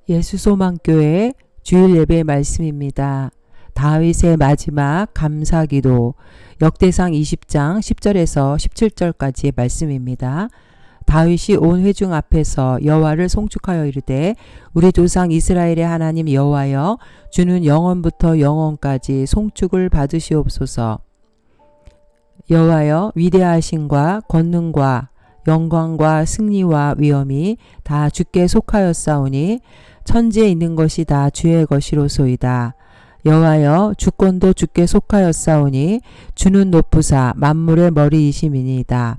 예수소망교회 주일 예배 말씀입니다. 다윗의 마지막 감사기도 역대상 20장 10절에서 17절까지의 말씀입니다. 다윗이 온 회중 앞에서 여호와를 송축하여 이르되 우리 조상 이스라엘의 하나님 여호와여 주는 영원부터 영원까지 송축을 받으시옵소서. 여호와여 위대하심과 권능과 영광과 승리와 위엄이 다 주께 속하였사오니 천지에 있는 것이 다 주의 것이로소이다. 여호와여 주권도 주께 속하였사오니 주는 높으사 만물의 머리이심이니이다.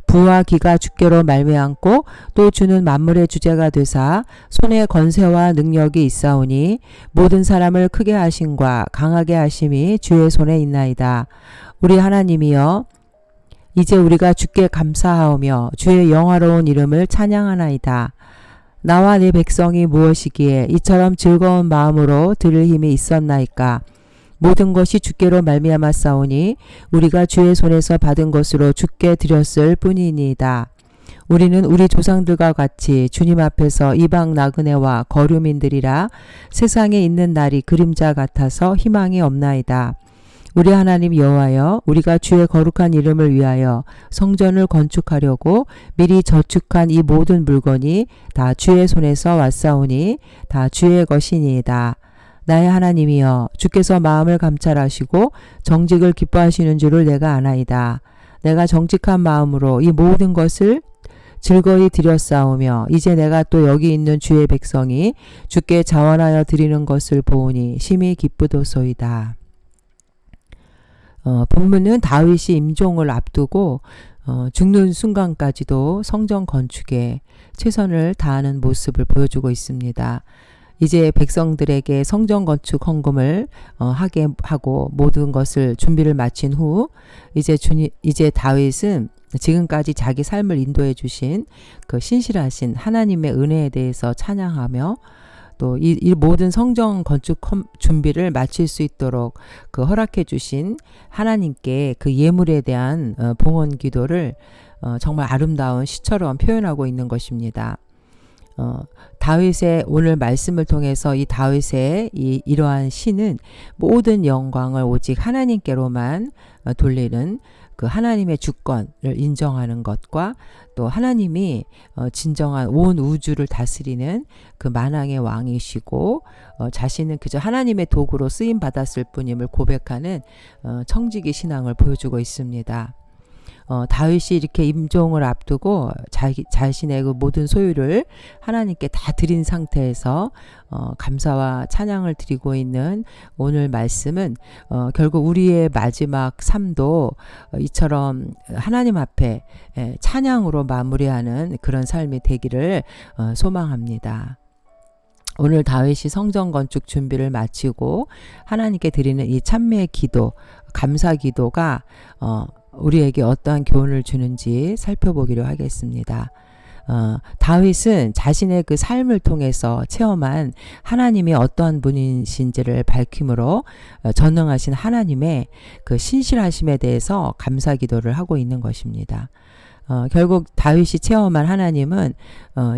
부와 기가 주께로 말미암고 또 주는 만물의 주제가 되사 손에 권세와 능력이 있사오니 모든 사람을 크게 하심과 강하게 하심이 주의 손에 있나이다. 우리 하나님이여 이제 우리가 주께 감사하오며 주의 영화로운 이름을 찬양하나이다. 나와 내 백성이 무엇이기에 이처럼 즐거운 마음으로 들을 힘이 있었나이까. 모든 것이 주께로 말미암았사오니 우리가 주의 손에서 받은 것으로 주께 드렸을 뿐이니이다. 우리는 우리 조상들과 같이 주님 앞에서 이방 나그네와 거류민들이라 세상에 있는 날이 그림자 같아서 희망이 없나이다. 우리 하나님 여호와여 우리가 주의 거룩한 이름을 위하여 성전을 건축하려고 미리 저축한 이 모든 물건이 다 주의 손에서 왔사오니 다 주의 것이니이다. 나의 하나님이여 주께서 마음을 감찰하시고 정직을 기뻐하시는 줄을 내가 아나이다. 내가 정직한 마음으로 이 모든 것을 즐거이 드렸사오며 이제 내가 또 여기 있는 주의 백성이 주께 자원하여 드리는 것을 보오니 심히 기쁘도소이다. 본문은 다윗이 임종을 앞두고 죽는 순간까지도 성전 건축에 최선을 다하는 모습을 보여주고 있습니다. 이제 백성들에게 성전 건축 헌금을 하게 하고 모든 것을 준비를 마친 후 이제 다윗은 지금까지 자기 삶을 인도해 주신 그 신실하신 하나님의 은혜에 대해서 찬양하며 또 이 모든 성전 건축 준비를 마칠 수 있도록 그 허락해 주신 하나님께 그 예물에 대한 봉헌 기도를 정말 아름다운 시처럼 표현하고 있는 것입니다. 다윗의 오늘 말씀을 통해서 이 다윗의 이러한 시는 모든 영광을 오직 하나님께로만 돌리는 그 하나님의 주권을 인정하는 것과 또 하나님이 진정한 온 우주를 다스리는 그 만왕의 왕이시고 자신은 그저 하나님의 도구로 쓰임 받았을 뿐임을 고백하는 청지기 신앙을 보여주고 있습니다. 다윗이 이렇게 임종을 앞두고 자신의 그 모든 소유를 하나님께 다 드린 상태에서 감사와 찬양을 드리고 있는 오늘 말씀은 결국 우리의 마지막 삶도 이처럼 하나님 앞에 찬양으로 마무리하는 그런 삶이 되기를 소망합니다. 오늘 다윗이 성전 건축 준비를 마치고 하나님께 드리는 이 찬미의 기도, 감사 기도가 우리에게 어떠한 교훈을 주는지 살펴보기로 하겠습니다. 다윗은 자신의 그 삶을 통해서 체험한 하나님이 어떠한 분이신지를 밝힘으로 전능하신 하나님의 그 신실하심에 대해서 감사 기도를 하고 있는 것입니다. 결국 다윗이 체험한 하나님은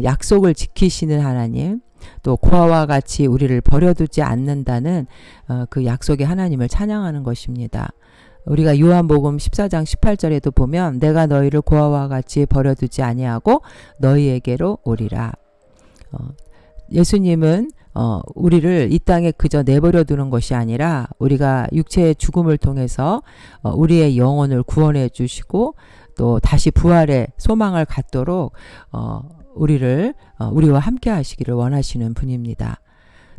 약속을 지키시는 하나님, 또 고아와 같이 우리를 버려두지 않는다는 그 약속의 하나님을 찬양하는 것입니다. 우리가 요한복음 14장 18절에도 보면 내가 너희를 고아와 같이 버려두지 아니하고 너희에게로 오리라. 예수님은 우리를 이 땅에 그저 내버려 두는 것이 아니라 우리가 육체의 죽음을 통해서 우리의 영혼을 구원해 주시고 또 다시 부활의 소망을 갖도록 우리와 함께 하시기를 원하시는 분입니다.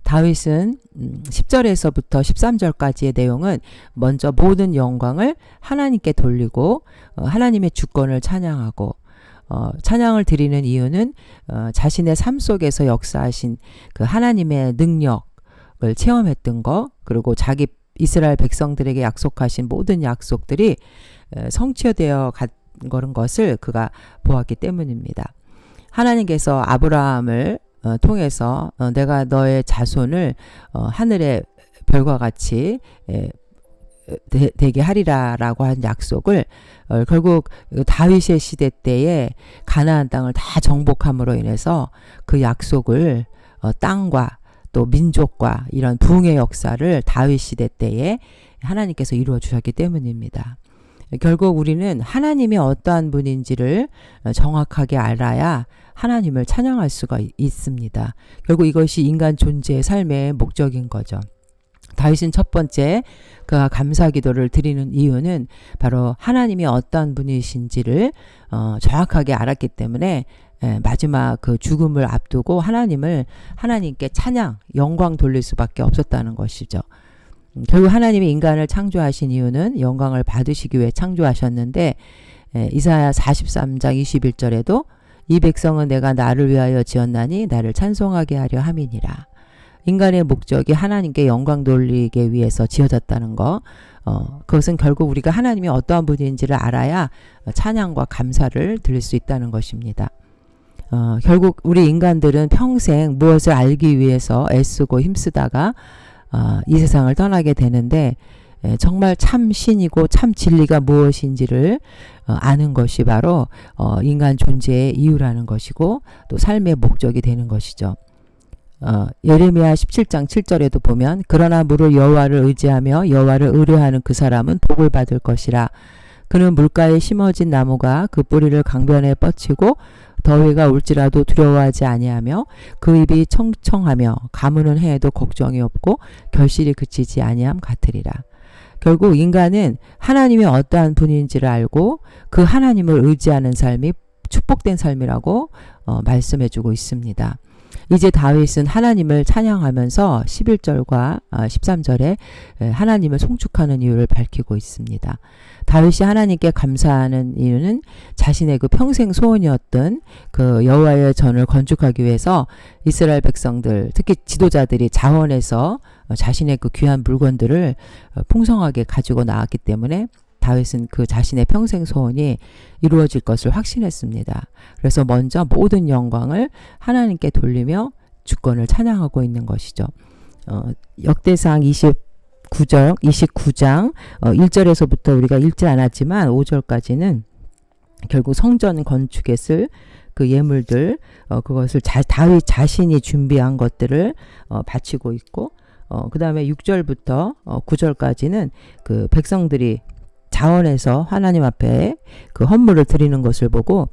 다윗은 10절에서부터 13절까지의 내용은 먼저 모든 영광을 하나님께 돌리고 하나님의 주권을 찬양하고 찬양을 드리는 이유는 자신의 삶 속에서 역사하신 그 하나님의 능력을 체험했던 것, 그리고 자기 이스라엘 백성들에게 약속하신 모든 약속들이 성취되어 간 것을 그가 보았기 때문입니다. 하나님께서 아브라함을 통해서 내가 너의 자손을 하늘의 별과 같이 되게 하리라라고 한 약속을 결국 다윗의 시대 때에 가나안 땅을 다 정복함으로 인해서 그 약속을 땅과 또 민족과 이런 부흥의 역사를 다윗 시대 때에 하나님께서 이루어 주셨기 때문입니다. 결국 우리는 하나님이 어떠한 분인지를 정확하게 알아야 하나님을 찬양할 수가 있습니다. 결국 이것이 인간 존재의 삶의 목적인 거죠. 다윗은 첫 번째 그가 감사 기도를 드리는 이유는 바로 하나님이 어떠한 분이신지를 정확하게 알았기 때문에 마지막 그 죽음을 앞두고 하나님께 찬양, 영광 돌릴 수밖에 없었다는 것이죠. 결국 하나님이 인간을 창조하신 이유는 영광을 받으시기 위해 창조하셨는데 이사야 43장 21절에도 이 백성은 내가 나를 위하여 지었나니 나를 찬송하게 하려 함이니라. 인간의 목적이 하나님께 영광 돌리기 위해서 지어졌다는 거. 그것은 결국 우리가 하나님이 어떠한 분인지를 알아야 찬양과 감사를 드릴 수 있다는 것입니다. 결국 우리 인간들은 평생 무엇을 알기 위해서 애쓰고 힘쓰다가 이 세상을 떠나게 되는데 정말 참 신이고 참 진리가 무엇인지를 아는 것이 바로 인간 존재의 이유라는 것이고 또 삶의 목적이 되는 것이죠. 예레미야 17장 7절에도 보면 그러나 무릇 여호와를 의지하며 여호와를 의뢰하는 그 사람은 복을 받을 것이라. 그는 물가에 심어진 나무가 그 뿌리를 강변에 뻗치고 더위가 올지라도 두려워하지 아니하며 그 입이 청청하며 가무는 해에도 걱정이 없고 결실이 그치지 아니함 같으리라. 결국 인간은 하나님이 어떠한 분인지를 알고 그 하나님을 의지하는 삶이 축복된 삶이라고 말씀해주고 있습니다. 이제 다윗은 하나님을 찬양하면서 11절과 13절에 하나님을 송축하는 이유를 밝히고 있습니다. 다윗이 하나님께 감사하는 이유는 자신의 그 평생 소원이었던 그 여호와의 전을 건축하기 위해서 이스라엘 백성들, 특히 지도자들이 자원해서 자신의 그 귀한 물건들을 풍성하게 가지고 나왔기 때문에 다윗은 그 자신의 평생 소원이 이루어질 것을 확신했습니다. 그래서 먼저 모든 영광을 하나님께 돌리며 주권을 찬양하고 있는 것이죠. 역대상 29장 1절에서부터 우리가 읽지 않았지만 5절까지는 결국 성전 건축에 쓸 그 예물들, 그것을 다윗 자신이 준비한 것들을 바치고 있고, 그 다음에 6절부터 9절까지는 그 백성들이 자원해서 하나님 앞에 그 헌물을 드리는 것을 보고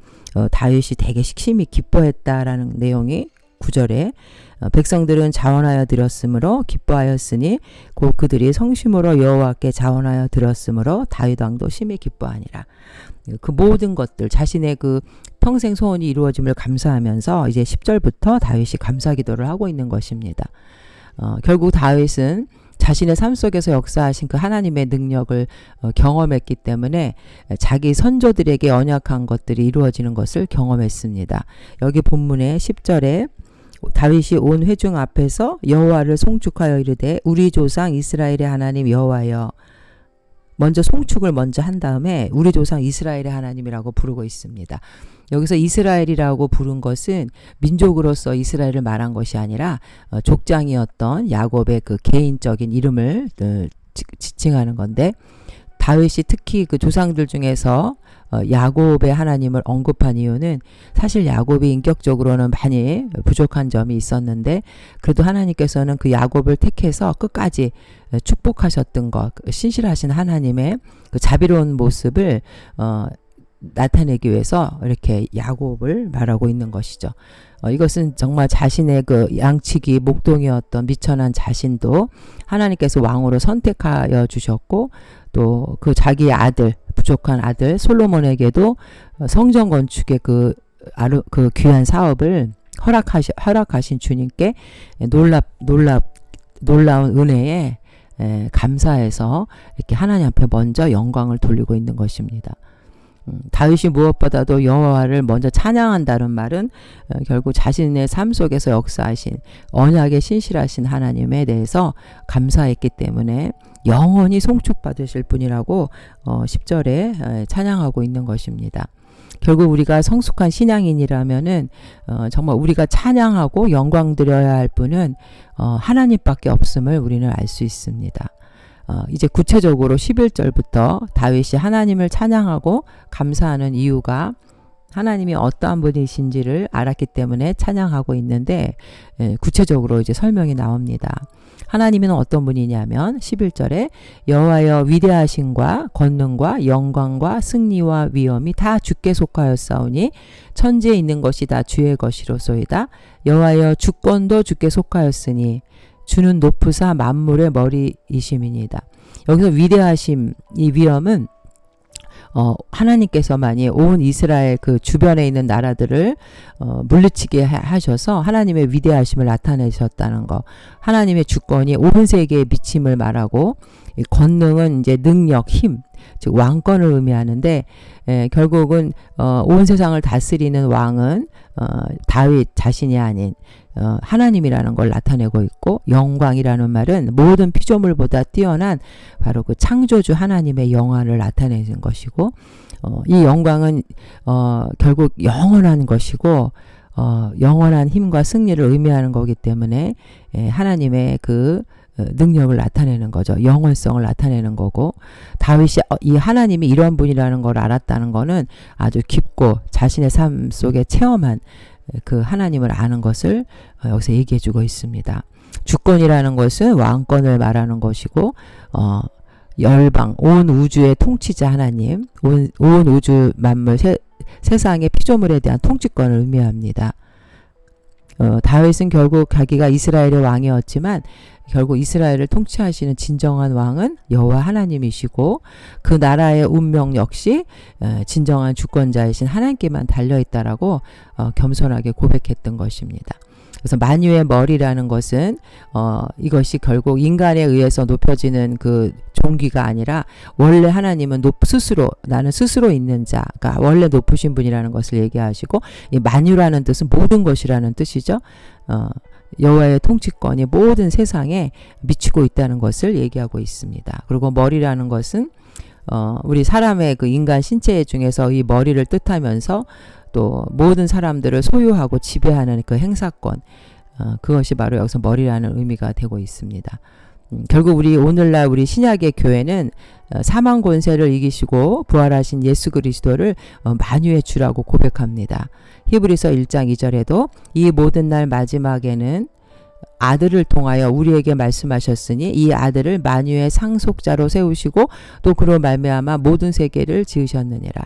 다윗이 되게 심히 기뻐했다라는 내용이 9절에 백성들은 자원하여 드렸으므로 기뻐하였으니 곧 그들이 성심으로 여호와께 자원하여 드렸으므로 다윗 왕도 심히 기뻐하니라. 그 모든 것들 자신의 그 평생 소원이 이루어짐을 감사하면서 이제 10절부터 다윗이 감사 기도를 하고 있는 것입니다. 결국 다윗은 자신의 삶 속에서 역사하신 그 하나님의 능력을 경험했기 때문에 자기 선조들에게 언약한 것들이 이루어지는 것을 경험했습니다. 여기 본문의 10절에 다윗이 온 회중 앞에서 여호와를 송축하여 이르되 우리 조상 이스라엘의 하나님 여호와여. 먼저 송축을 먼저 한 다음에 우리 조상 이스라엘의 하나님이라고 부르고 있습니다. 여기서 이스라엘이라고 부른 것은 민족으로서 이스라엘을 말한 것이 아니라 족장이었던 야곱의 그 개인적인 이름을 지칭하는 건데, 다윗이 특히 그 조상들 중에서 야곱의 하나님을 언급한 이유는 사실 야곱이 인격적으로는 많이 부족한 점이 있었는데 그래도 하나님께서는 그 야곱을 택해서 끝까지 축복하셨던 것, 신실하신 하나님의 그 자비로운 모습을 나타내기 위해서 이렇게 야곱을 말하고 있는 것이죠. 이것은 정말 자신의 그 양치기 목동이었던 미천한 자신도 하나님께서 왕으로 선택하여 주셨고, 또 그 자기의 아들, 부족한 아들 솔로몬에게도 성전 건축의 그 귀한 사업을 허락하신 주님께 놀라운 은혜에 감사해서 이렇게 하나님 앞에 먼저 영광을 돌리고 있는 것입니다. 다윗이 무엇보다도 여호와를 먼저 찬양한다는 말은 결국 자신의 삶 속에서 역사하신 언약에 신실하신 하나님에 대해서 감사했기 때문에 영원히 송축받으실 분이라고 10절에 찬양하고 있는 것입니다. 결국 우리가 성숙한 신앙인이라면은 정말 우리가 찬양하고 영광 드려야 할 분은 하나님밖에 없음을 우리는 알 수 있습니다. 이제 구체적으로 11절부터 다윗이 하나님을 찬양하고 감사하는 이유가 하나님이 어떠한 분이신지를 알았기 때문에 찬양하고 있는데 구체적으로 이제 설명이 나옵니다. 하나님은 어떤 분이냐면 11절에 여호와여 위대하심과 권능과 영광과 승리와 위엄이 다 주께 속하였사오니 천지에 있는 것이 다 주의 것이로소이다. 여호와여 주권도 주께 속하였으니 주는 높으사 만물의 머리이심이니이다. 여기서 위대하심, 이 위엄은 하나님께서만이 온 이스라엘 그 주변에 있는 나라들을 물리치게 하셔서 하나님의 위대하심을 나타내셨다는 거. 하나님의 주권이 온 세계에 미침을 말하고, 이 권능은 이제 능력, 힘, 즉 왕권을 의미하는데, 결국은 온 세상을 다스리는 왕은 다윗 자신이 아닌 하나님이라는 걸 나타내고 있고, 영광이라는 말은 모든 피조물보다 뛰어난 바로 그 창조주 하나님의 영광을 나타내는 것이고, 이 영광은 결국 영원한 것이고, 영원한 힘과 승리를 의미하는 거기 때문에 하나님의 그 능력을 나타내는 거죠. 영원성을 나타내는 거고, 다윗이 이 하나님이 이런 분이라는 걸 알았다는 거는 아주 깊고 자신의 삶 속에 체험한 그 하나님을 아는 것을 여기서 얘기해 주고 있습니다. 주권이라는 것은 왕권을 말하는 것이고, 열방, 온 우주의 통치자 하나님, 온 우주 만물, 세상의 피조물에 대한 통치권을 의미합니다. 다윗은 결국 자기가 이스라엘의 왕이었지만 결국 이스라엘을 통치하시는 진정한 왕은 여호와 하나님이시고, 그 나라의 운명 역시 진정한 주권자이신 하나님께만 달려있다라고 겸손하게 고백했던 것입니다. 그래서 만유의 머리라는 것은 이것이 결국 인간에 의해서 높여지는 그 종기가 아니라 원래 하나님은 스스로, 나는 스스로 있는 자가 원래 높으신 분이라는 것을 얘기하시고, 이 만유라는 뜻은 모든 것이라는 뜻이죠. 여호와의 통치권이 모든 세상에 미치고 있다는 것을 얘기하고 있습니다. 그리고 머리라는 것은 우리 사람의 그 인간 신체 중에서 이 머리를 뜻하면서 또 모든 사람들을 소유하고 지배하는 그 행사권, 그것이 바로 여기서 머리라는 의미가 되고 있습니다. 결국 오늘날 우리 신약의 교회는 사망 권세를 이기시고 부활하신 예수 그리스도를 만유의 주라고 고백합니다. 히브리서 1장 2절에도 이 모든 날 마지막에는 아들을 통하여 우리에게 말씀하셨으니 이 아들을 만유의 상속자로 세우시고 또 그로 말미암아 모든 세계를 지으셨느니라.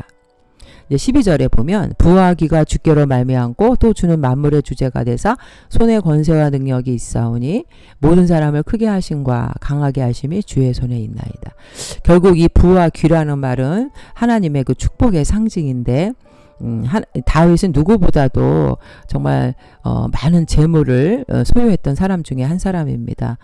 12절에 보면 부하기가 주께로 말미암고 또 주는 만물의 주제가 되사 손에 권세와 능력이 있사오니 모든 사람을 크게 하심과 강하게 하심이 주의 손에 있나이다. 결국 이 부와 귀라는 말은 하나님의 그 축복의 상징인데, 다윗은 누구보다도 정말 많은 재물을 소유했던 사람 중에 한 사람입니다.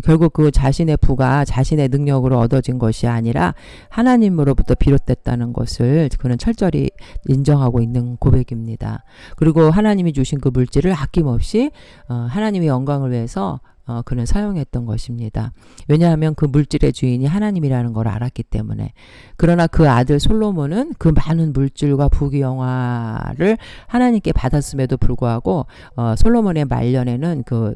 결국 그 자신의 부가 자신의 능력으로 얻어진 것이 아니라 하나님으로부터 비롯됐다는 것을 그는 철저히 인정하고 있는 고백입니다. 그리고 하나님이 주신 그 물질을 아낌없이 하나님의 영광을 위해서 그는 사용했던 것입니다. 왜냐하면 그 물질의 주인이 하나님이라는 걸 알았기 때문에. 그러나 그 아들 솔로몬은 그 많은 물질과 부귀영화를 하나님께 받았음에도 불구하고 솔로몬의 말년에는 그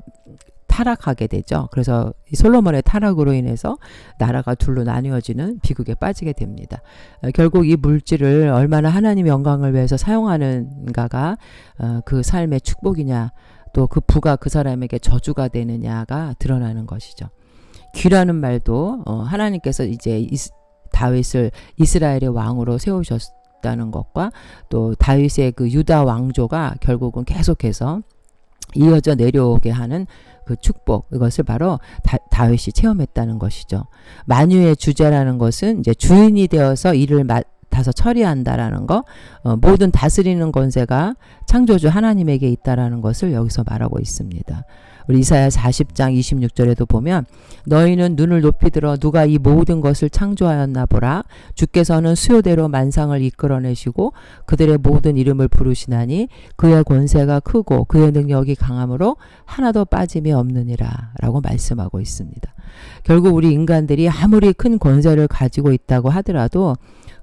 타락하게 되죠. 그래서 이 솔로몬의 타락으로 인해서 나라가 둘로 나뉘어지는 비극에 빠지게 됩니다. 결국 이 물질을 얼마나 하나님의 영광을 위해서 사용하는가가 그 삶의 축복이냐, 또 그 부가 그 사람에게 저주가 되느냐가 드러나는 것이죠. 귀라는 말도 하나님께서 이제 다윗을 이스라엘의 왕으로 세우셨다는 것과 또 다윗의 그 유다 왕조가 결국은 계속해서 이어져 내려오게 하는 그 축복, 이것을 바로 다윗이 체험했다는 것이죠. 만유의 주제라는 것은 이제 주인이 되어서 일을 맡아서 처리한다라는 거, 모든 다스리는 권세가 창조주 하나님에게 있다라는 것을 여기서 말하고 있습니다. 우리 이사야 40장 26절에도 보면 너희는 눈을 높이 들어 누가 이 모든 것을 창조하였나 보라. 주께서는 수요대로 만상을 이끌어내시고 그들의 모든 이름을 부르시나니 그의 권세가 크고 그의 능력이 강함으로 하나도 빠짐이 없느니라 라고 말씀하고 있습니다. 결국 우리 인간들이 아무리 큰 권세를 가지고 있다고 하더라도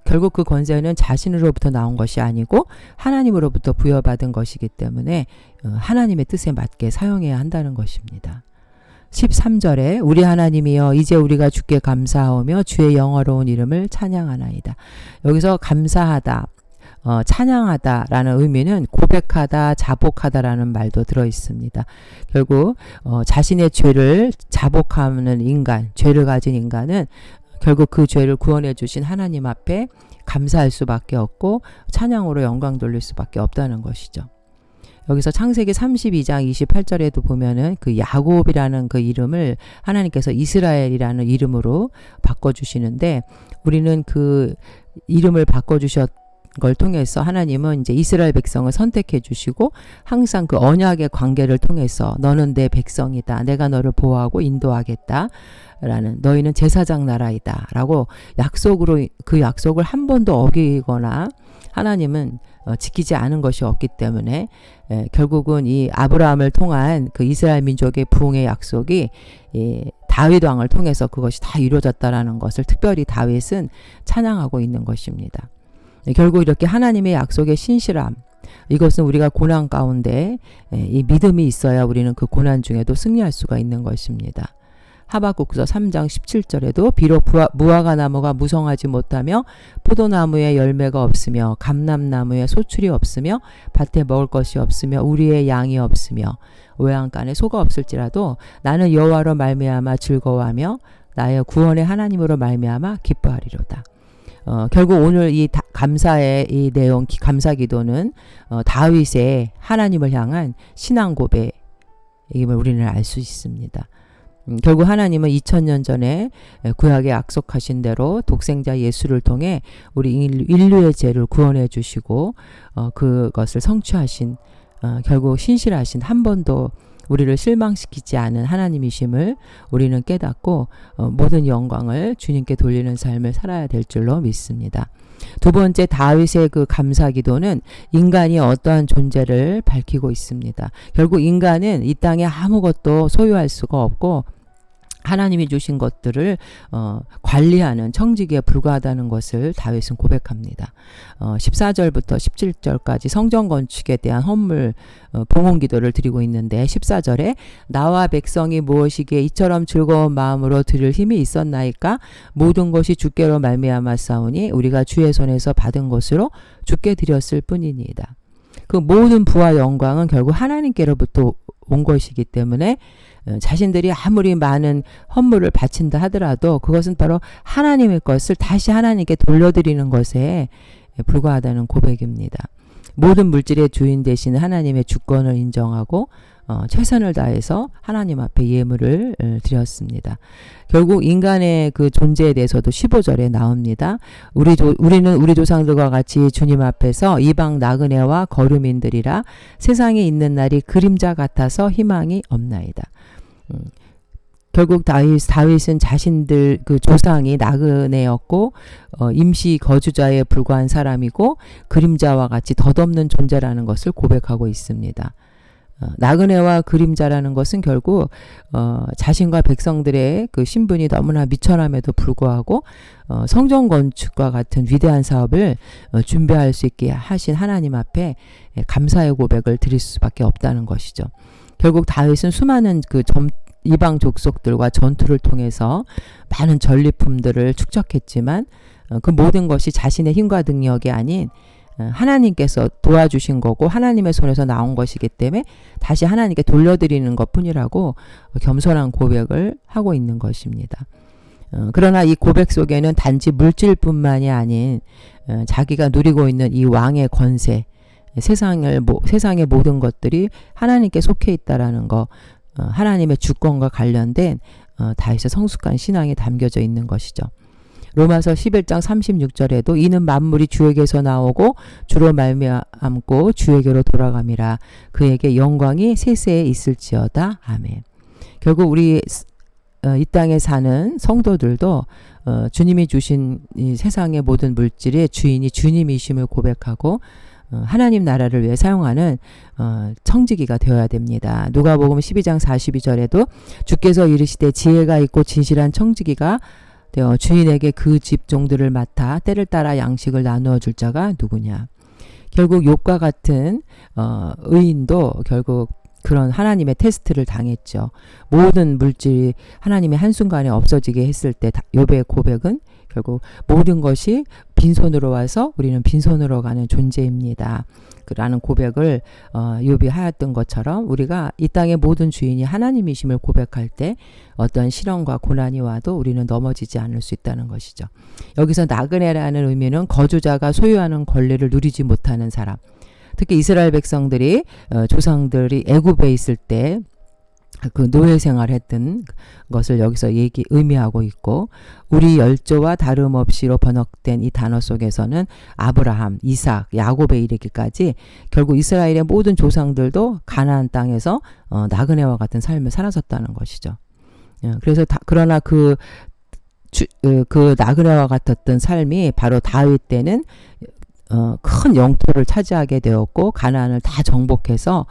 결국 그 권세는 자신으로부터 나온 것이 아니고 하나님으로부터 부여받은 것이기 때문에 하나님의 뜻에 맞게 사용해야 한다는 것입니다. 13절에 우리 하나님이여 이제 우리가 주께 감사하오며 주의 영화로운 이름을 찬양하나이다. 여기서 감사하다, 찬양하다라는 의미는 고백하다, 자복하다라는 말도 들어 있습니다. 결국 자신의 죄를 자복하는 인간, 죄를 가진 인간은 결국 그 죄를 구원해 주신 하나님 앞에 감사할 수밖에 없고 찬양으로 영광 돌릴 수밖에 없다는 것이죠. 여기서 창세기 32장 28절에도 보면은 그 야곱이라는 그 이름을 하나님께서 이스라엘이라는 이름으로 바꿔주시는데, 우리는 그 이름을 바꿔주셨 걸 통해서 하나님은 이제 이스라엘 백성을 선택해 주시고 항상 그 언약의 관계를 통해서 너는 내 백성이다, 내가 너를 보호하고 인도하겠다 라는, 너희는 제사장 나라이다 라고 약속으로, 그 약속을 한 번도 어기거나 하나님은 지키지 않은 것이 없기 때문에 결국은 이 아브라함을 통한 그 이스라엘 민족의 부흥의 약속이 다윗 왕을 통해서 그것이 다 이루어졌다라는 것을 특별히 다윗은 찬양하고 있는 것입니다. 결국 이렇게 하나님의 약속의 신실함, 이것은 우리가 고난 가운데 이 믿음이 있어야 우리는 그 고난 중에도 승리할 수가 있는 것입니다. 하박국서 3장 17절에도 비록 무화과 나무가 무성하지 못하며 포도나무에 열매가 없으며 감람나무에 소출이 없으며 밭에 먹을 것이 없으며 우리의 양이 없으며 외양간에 소가 없을지라도 나는 여호와로 말미암아 즐거워하며 나의 구원의 하나님으로 말미암아 기뻐하리로다. 결국 오늘 이 감사의 이 내용, 감사 기도는 다윗의 하나님을 향한 신앙 고백임을 우리는 알 수 있습니다. 결국 하나님은 2000년 전에 구약에 약속하신 대로 독생자 예수를 통해 우리 인류의 죄를 구원해 주시고 그것을 성취하신, 결국 신실하신, 한 번도 우리를 실망시키지 않은 하나님이심을 우리는 깨닫고 모든 영광을 주님께 돌리는 삶을 살아야 될 줄로 믿습니다. 두 번째, 다윗의 그 감사 기도는 인간이 어떠한 존재를 밝히고 있습니다. 결국 인간은 이 땅에 아무것도 소유할 수가 없고 하나님이 주신 것들을 관리하는 청지기에 불과하다는 것을 다윗은 고백합니다. 14절부터 17절까지 성전 건축에 대한 헌물 봉헌 기도를 드리고 있는데, 14절에 나와 백성이 무엇이기에 이처럼 즐거운 마음으로 드릴 힘이 있었나이까? 모든 것이 주께로 말미암았사오니 우리가 주의 손에서 받은 것으로 주께 드렸을 뿐이니이다. 그 모든 부와 영광은 결국 하나님께로부터 온 것이기 때문에 자신들이 아무리 많은 헌물을 바친다 하더라도 그것은 바로 하나님의 것을 다시 하나님께 돌려드리는 것에 불과하다는 고백입니다. 모든 물질의 주인 되시는 하나님의 주권을 인정하고 최선을 다해서 하나님 앞에 예물을 드렸습니다. 결국 인간의 그 존재에 대해서도 15절에 나옵니다. 우리는 우리 조상들과 같이 주님 앞에서 이방 나그네와 거류민들이라 세상에 있는 날이 그림자 같아서 희망이 없나이다. 결국 다윗은 자신들 그 조상이 나그네였고 임시 거주자에 불과한 사람이고 그림자와 같이 덧없는 존재라는 것을 고백하고 있습니다. 나그네와 그림자라는 것은 결국 자신과 백성들의 그 신분이 너무나 미천함에도 불구하고 성전 건축과 같은 위대한 사업을 준비할 수 있게 하신 하나님 앞에 감사의 고백을 드릴 수밖에 없다는 것이죠. 결국 다윗은 수많은 그 이방 족속들과 전투를 통해서 많은 전리품들을 축적했지만 그 모든 것이 자신의 힘과 능력이 아닌 하나님께서 도와주신 거고 하나님의 손에서 나온 것이기 때문에 다시 하나님께 돌려드리는 것뿐이라고 겸손한 고백을 하고 있는 것입니다. 그러나 이 고백 속에는 단지 물질뿐만이 아닌 자기가 누리고 있는 이 왕의 권세, 세상의 모든 것들이 하나님께 속해 있다라는 거, 하나님의 주권과 관련된 다윗의 성숙한 신앙이 담겨져 있는 것이죠. 로마서 11장 36절에도 이는 만물이 주에게서 나오고 주로 말미암고 주에게로 돌아감이라 그에게 영광이 세세에 있을지어다. 아멘. 결국 우리 이 땅에 사는 성도들도 주님이 주신 이 세상의 모든 물질의 주인이 주님이심을 고백하고 하나님 나라를 위해 사용하는 청지기가 되어야 됩니다. 누가복음 12장 42절에도 주께서 이르시되 지혜가 있고 진실한 청지기가 되어 주인에게 그 집 종들을 맡아 때를 따라 양식을 나누어 줄 자가 누구냐. 결국 욥과 같은 의인도 결국 그런 하나님의 테스트를 당했죠. 모든 물질이 하나님의 한순간에 없어지게 했을 때 욥의 고백은 결국 모든 것이 빈손으로 와서 우리는 빈손으로 가는 존재입니다. 라는 고백을 욥이 하였던 것처럼 우리가 이 땅의 모든 주인이 하나님이심을 고백할 때 어떤 시련과 고난이 와도 우리는 넘어지지 않을 수 있다는 것이죠. 여기서 나그네라는 의미는 거주자가 소유하는 권리를 누리지 못하는 사람. 특히 이스라엘 백성들이 조상들이 애굽에 있을 때 그 노예 생활했던 것을 여기서 의미하고 있고, 우리 열조와 다름없이로 번역된 이 단어 속에서는 아브라함, 이삭, 야곱에 이르기까지 결국 이스라엘의 모든 조상들도 가나안 땅에서 나그네와 같은 삶을 살았었다는 것이죠. 그래서 그러나 그 나그네와 같았던 삶이 바로 다윗 때는 큰 영토를 차지하게 되었고, 가나안을 다 정복해서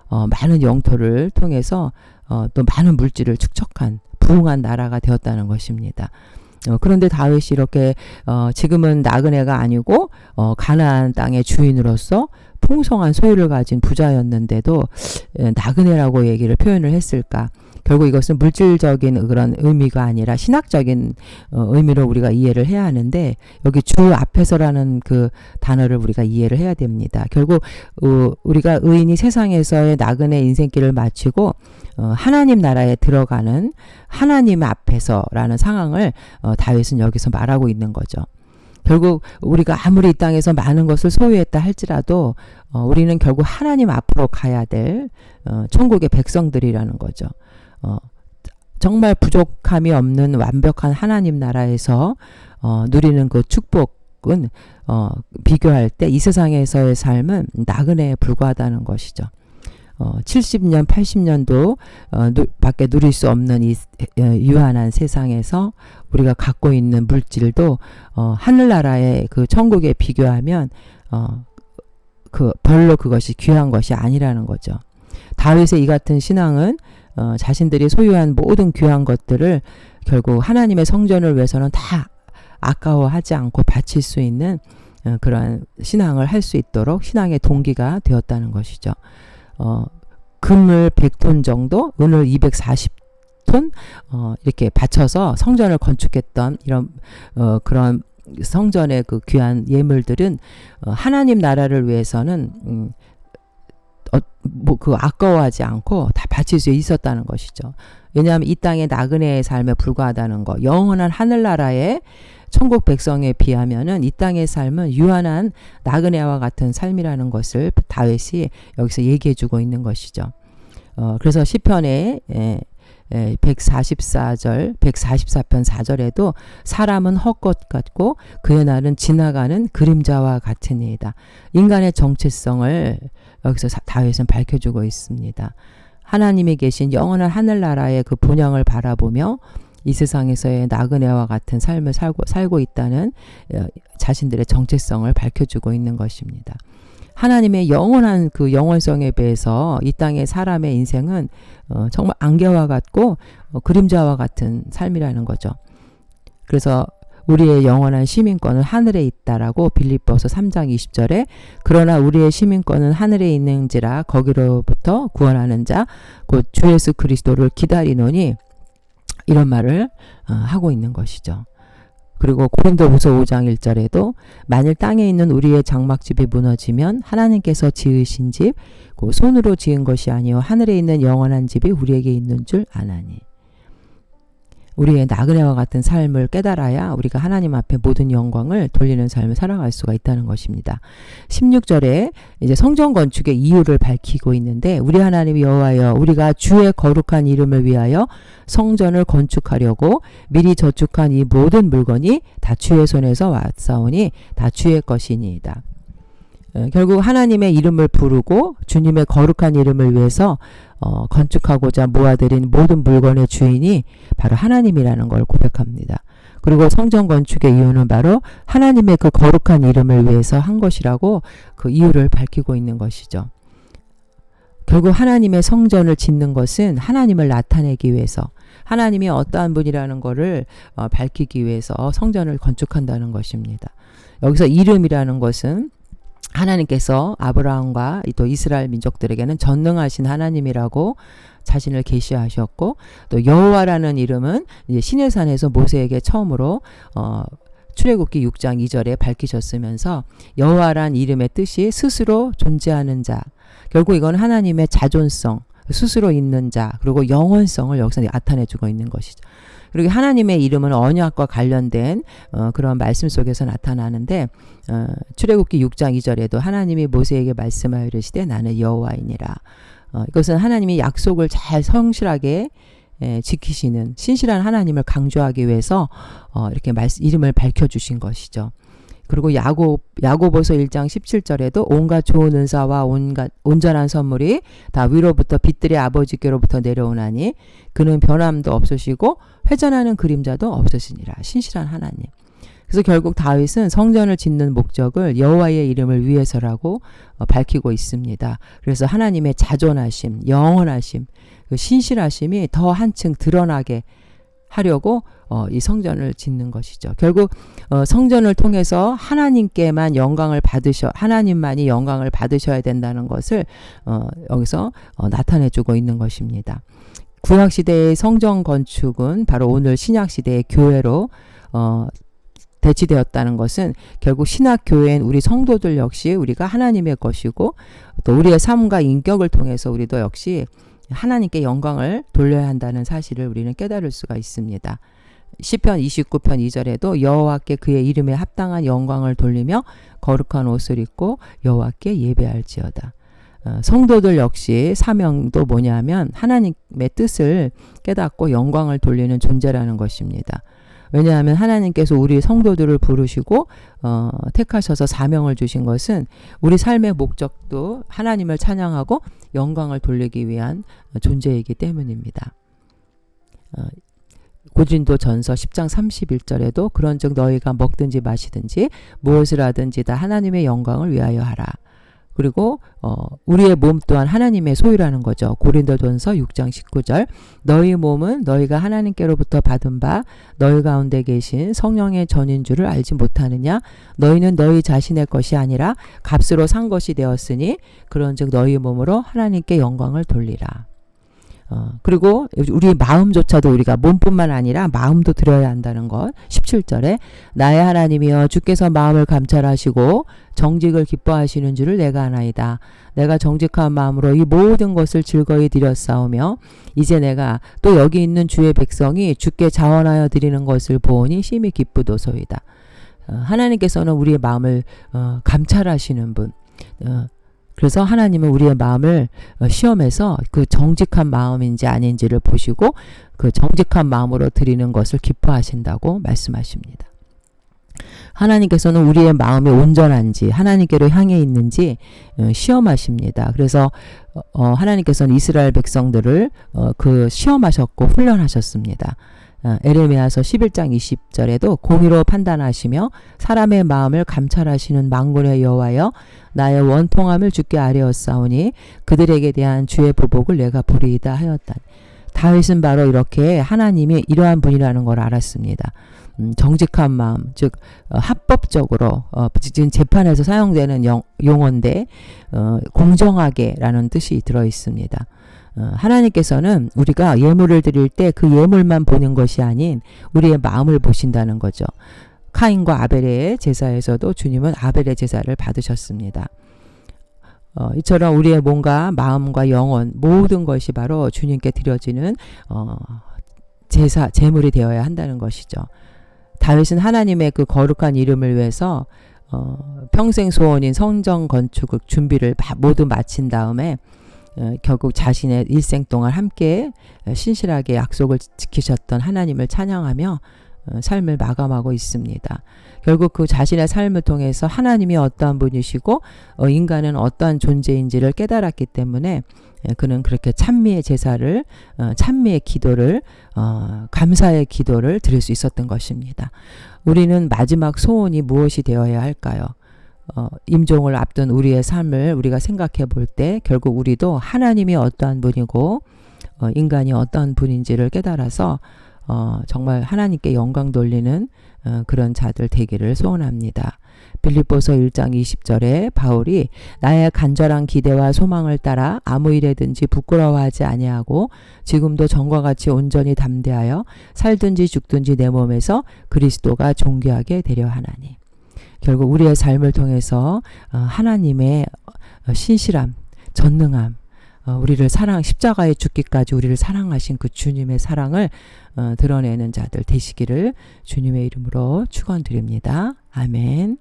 많은 영토를 통해서 또 많은 물질을 축적한 부흥한 나라가 되었다는 것입니다. 그런데 다윗이 이렇게 지금은 나그네가 아니고 가나안 땅의 주인으로서 풍성한 소유를 가진 부자였는데도 나그네라고 얘기를 표현을 했을까? 결국 이것은 물질적인 그런 의미가 아니라 신학적인 의미로 우리가 이해를 해야 하는데, 여기 주 앞에서라는 그 단어를 우리가 이해를 해야 됩니다. 결국 우리가 의인이 세상에서의 나그네 인생길을 마치고 하나님 나라에 들어가는 하나님 앞에서라는 상황을 다윗은 여기서 말하고 있는 거죠. 결국 우리가 아무리 이 땅에서 많은 것을 소유했다 할지라도 우리는 결국 하나님 앞으로 가야 될 천국의 백성들이라는 거죠. 정말 부족함이 없는 완벽한 하나님 나라에서 누리는 그 축복은 비교할 때 이 세상에서의 삶은 나그네에 불과하다는 것이죠. 70년, 80년도 밖에 누릴 수 없는 이 유한한 세상에서 우리가 갖고 있는 물질도 하늘나라의 그 천국에 비교하면 별로 그것이 귀한 것이 아니라는 거죠. 다윗의 이 같은 신앙은 자신들이 소유한 모든 귀한 것들을 결국 하나님의 성전을 위해서는 다 아까워하지 않고 바칠 수 있는 그러한 신앙을 할 수 있도록 신앙의 동기가 되었다는 것이죠. 금을 100톤 정도, 은을 240톤 이렇게 바쳐서 성전을 건축했던 이런 그런 성전의 그 귀한 예물들은 하나님 나라를 위해서는 그 아까워하지 않고 다 바칠 수 있었다는 것이죠. 왜냐하면 이 땅의 나그네의 삶에 불과하다는 것, 영원한 하늘나라의 천국 백성에 비하면은 이 땅의 삶은 유한한 나그네와 같은 삶이라는 것을 다윗이 여기서 얘기해주고 있는 것이죠. 그래서 시편에 144편 4절에도 사람은 헛것 같고 그의 날은 지나가는 그림자와 같으니이다. 인간의 정체성을 여기서 다윗은 밝혀주고 있습니다. 하나님이 계신 영원한 하늘나라의 그 본향을 바라보며 이 세상에서의 나그네와 같은 삶을 살고 있다는 자신들의 정체성을 밝혀주고 있는 것입니다. 하나님의 영원한 그 영원성에 비해서 이 땅의 사람의 인생은 정말 안개와 같고 그림자와 같은 삶이라는 거죠. 그래서 우리의 영원한 시민권은 하늘에 있다라고 빌립보서 3장 20절에 그러나 우리의 시민권은 하늘에 있는지라 거기로부터 구원하는 자 곧 주 예수 그리스도를 기다리노니, 이런 말을 하고 있는 것이죠. 그리고 고린도후서 5장 1절에도 만일 땅에 있는 우리의 장막집이 무너지면 하나님께서 지으신 집, 그 손으로 지은 것이 아니요 하늘에 있는 영원한 집이 우리에게 있는 줄 아나니. 우리의 나그네와 같은 삶을 깨달아야 우리가 하나님 앞에 모든 영광을 돌리는 삶을 살아갈 수가 있다는 것입니다. 16절에 이제 성전 건축의 이유를 밝히고 있는데, 우리 하나님 여호와여 우리가 주의 거룩한 이름을 위하여 성전을 건축하려고 미리 저축한 이 모든 물건이 다 주의 손에서 왔사오니 다 주의 것이니이다. 결국 하나님의 이름을 부르고 주님의 거룩한 이름을 위해서 건축하고자 모아들인 모든 물건의 주인이 바로 하나님이라는 걸 고백합니다. 그리고 성전 건축의 이유는 바로 하나님의 그 거룩한 이름을 위해서 한 것이라고 그 이유를 밝히고 있는 것이죠. 결국 하나님의 성전을 짓는 것은 하나님을 나타내기 위해서, 하나님이 어떠한 분이라는 것을 밝히기 위해서 성전을 건축한다는 것입니다. 여기서 이름이라는 것은 하나님께서 아브라함과 또 이스라엘 민족들에게는 전능하신 하나님이라고 자신을 계시하셨고, 또 여호와라는 이름은 이제 시내산에서 모세에게 처음으로 출애굽기 6장 2절에 밝히셨으면서 여호와란 이름의 뜻이 스스로 존재하는 자, 결국 이건 하나님의 자존성, 스스로 있는 자, 그리고 영원성을 여기서 나타내주고 있는 것이죠. 그리고 하나님의 이름은 언약과 관련된 그런 말씀 속에서 나타나는데 출애굽기 6장 2절에도 하나님이 모세에게 말씀하여 이르시되 나는 여호와이니라. 이것은 하나님이 약속을 잘 성실하게 지키시는 신실한 하나님을 강조하기 위해서 이렇게 이름을 밝혀주신 것이죠. 그리고 야고보서 1장 17절에도 온갖 좋은 은사와 온갖 온전한 선물이 다 위로부터 빛들의 아버지께로부터 내려오나니 그는 변함도 없으시고 회전하는 그림자도 없으시니라. 신실한 하나님. 그래서 결국 다윗은 성전을 짓는 목적을 여호와의 이름을 위해서라고 밝히고 있습니다. 그래서 하나님의 자존하심, 영원하심, 그 신실하심이 더 한층 드러나게 하려고 이 성전을 짓는 것이죠. 결국 성전을 통해서 하나님께만 하나님만이 영광을 받으셔야 된다는 것을 여기서 나타내주고 있는 것입니다. 구약시대의 성전 건축은 바로 오늘 신약시대의 교회로 대치되었다는 것은 결국 신학교회인 우리 성도들 역시 우리가 하나님의 것이고 또 우리의 삶과 인격을 통해서 우리도 역시 하나님께 영광을 돌려야 한다는 사실을 우리는 깨달을 수가 있습니다. 시편 29편 2절에도 여호와께 그의 이름에 합당한 영광을 돌리며 거룩한 옷을 입고 여호와께 예배할지어다. 성도들 역시 사명도 뭐냐면 하나님의 뜻을 깨닫고 영광을 돌리는 존재라는 것입니다. 왜냐하면 하나님께서 우리 성도들을 부르시고 택하셔서 사명을 주신 것은 우리 삶의 목적도 하나님을 찬양하고 영광을 돌리기 위한 존재이기 때문입니다. 고린도전서 10장 31절에도 그런즉 너희가 먹든지 마시든지 무엇을 하든지 다 하나님의 영광을 위하여 하라. 그리고 우리의 몸 또한 하나님의 소유라는 거죠. 고린도전서 6장 19절 너희 몸은 너희가 하나님께로부터 받은 바 너희 가운데 계신 성령의 전인 줄을 알지 못하느냐. 너희는 너희 자신의 것이 아니라 값으로 산 것이 되었으니 그런즉 너희 몸으로 하나님께 영광을 돌리라. 그리고 우리 마음조차도 우리가 몸뿐만 아니라 마음도 드려야 한다는 것. 17절에 나의 하나님이여 주께서 마음을 감찰하시고 정직을 기뻐하시는 줄을 내가 아나이다. 내가 정직한 마음으로 이 모든 것을 즐거이 드렸사오며 이제 내가 또 여기 있는 주의 백성이 주께 자원하여 드리는 것을 보니 심히 기쁘도소이다. 하나님께서는 우리의 마음을 감찰하시는 분. 그래서 하나님은 우리의 마음을 시험해서 그 정직한 마음인지 아닌지를 보시고 그 정직한 마음으로 드리는 것을 기뻐하신다고 말씀하십니다. 하나님께서는 우리의 마음이 온전한지 하나님께로 향해 있는지 시험하십니다. 그래서 하나님께서는 이스라엘 백성들을 그 시험하셨고 훈련하셨습니다. 에레미야서 11장 20절에도 공의로 판단하시며 사람의 마음을 감찰하시는 만군의 여호와여 나의 원통함을 주께 아뢰었사오니 그들에게 대한 주의 보복을 내가 보리이다 하였다. 다윗은 바로 이렇게 하나님이 이러한 분이라는 걸 알았습니다. 정직한 마음, 즉 합법적으로 지금 재판에서 사용되는 용어인데 공정하게라는 뜻이 들어 있습니다. 하나님께서는 우리가 예물을 드릴 때 그 예물만 보는 것이 아닌 우리의 마음을 보신다는 거죠. 카인과 아벨의 제사에서도 주님은 아벨의 제사를 받으셨습니다. 이처럼 우리의 몸과 마음과 영혼 모든 것이 바로 주님께 드려지는 제물이 되어야 한다는 것이죠. 다윗은 하나님의 그 거룩한 이름을 위해서 평생 소원인 성전 건축 준비를 모두 마친 다음에 결국 자신의 일생 동안 함께 신실하게 약속을 지키셨던 하나님을 찬양하며 삶을 마감하고 있습니다. 결국 그 자신의 삶을 통해서 하나님이 어떠한 분이시고 인간은 어떠한 존재인지를 깨달았기 때문에 그는 그렇게 찬미의 제사를 찬미의 기도를 감사의 기도를 드릴 수 있었던 것입니다. 우리는 마지막 소원이 무엇이 되어야 할까요? 임종을 앞둔 우리의 삶을 우리가 생각해 볼 때 결국 우리도 하나님이 어떠한 분이고 인간이 어떠한 분인지를 깨달아서 정말 하나님께 영광 돌리는 그런 자들 되기를 소원합니다. 빌립보서 1장 20절에 바울이 나의 간절한 기대와 소망을 따라 아무 일에든지 부끄러워하지 아니하고 지금도 전과 같이 온전히 담대하여 살든지 죽든지 내 몸에서 그리스도가 존귀하게 되려 하나니. 결국 우리의 삶을 통해서 하나님의 신실함, 전능함, 우리를 십자가에 죽기까지 우리를 사랑하신 그 주님의 사랑을 드러내는 자들 되시기를 주님의 이름으로 축원드립니다. 아멘.